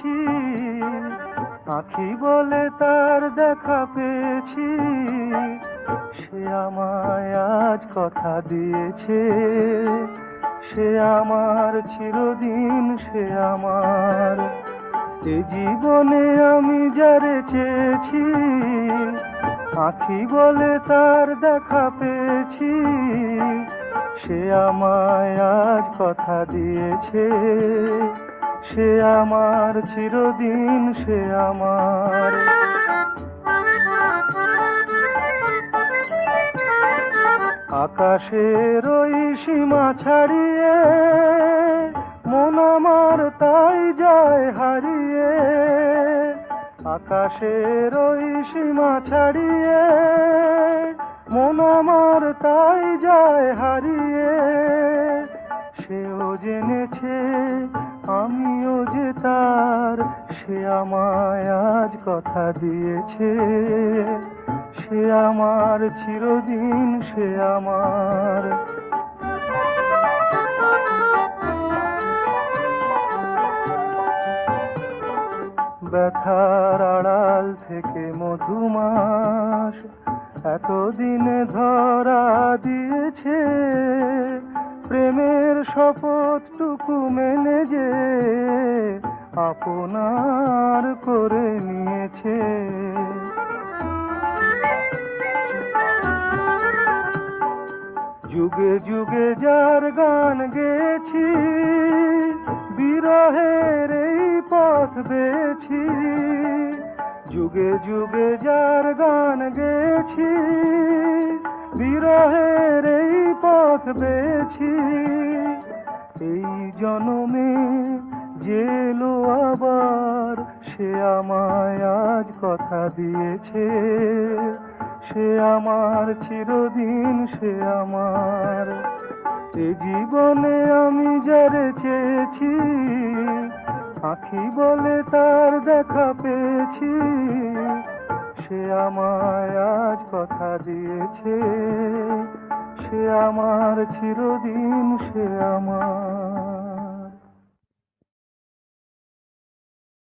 পেয়েছি, আঁখি বলে তার দেখা পেয়েছি। সে আমায় আজ কথা দিয়েছে, সে আমার চিরদিন, সে আমার। এ জীবনে আমি যারে চেয়েছি, আঁখি বলে তার দেখা পেয়েছি। সে আমায় আজ কথা দিয়েছে, সে আমার চিরদিন, সে আমার। আকাশের ওই সীমা ছাড়িয়ে মন আমার তাই যায় হারিয়ে। আকাশের ওই সীমা ছাড়িয়ে মন আমার তাই যায় হারিয়ে। সেও জেনেছে আমিও যে তার, সে আমায় আজ কথা দিয়েছে, সে আমার চিরদিন, সে আমার। ব্যথার আড়াল থেকে মধুমাস এতদিনে ধরা দিয়েছে, প্রেমের শপথটুকু মেনে যে আপনার করে নিয়েছে। যুগে যুগে যার গান গেয়েছি, বিরহের এই পথ বেয়েছি। যুগে যুগে যার গান গেয়েছি, বিরহের এই পথ বেয়েছি। এই জনমে যে এলো আবার, সে আমায় আজ কথা দিয়েছে, সে আমার চিরদিন, সে আমার। এ জীবনে আমি যারে চেয়েছি, আঁখি বলে তার দেখা পেয়েছি। সে আমায় আজ কথা দিয়েছে, সে আমার চিরদিন, সে আমার।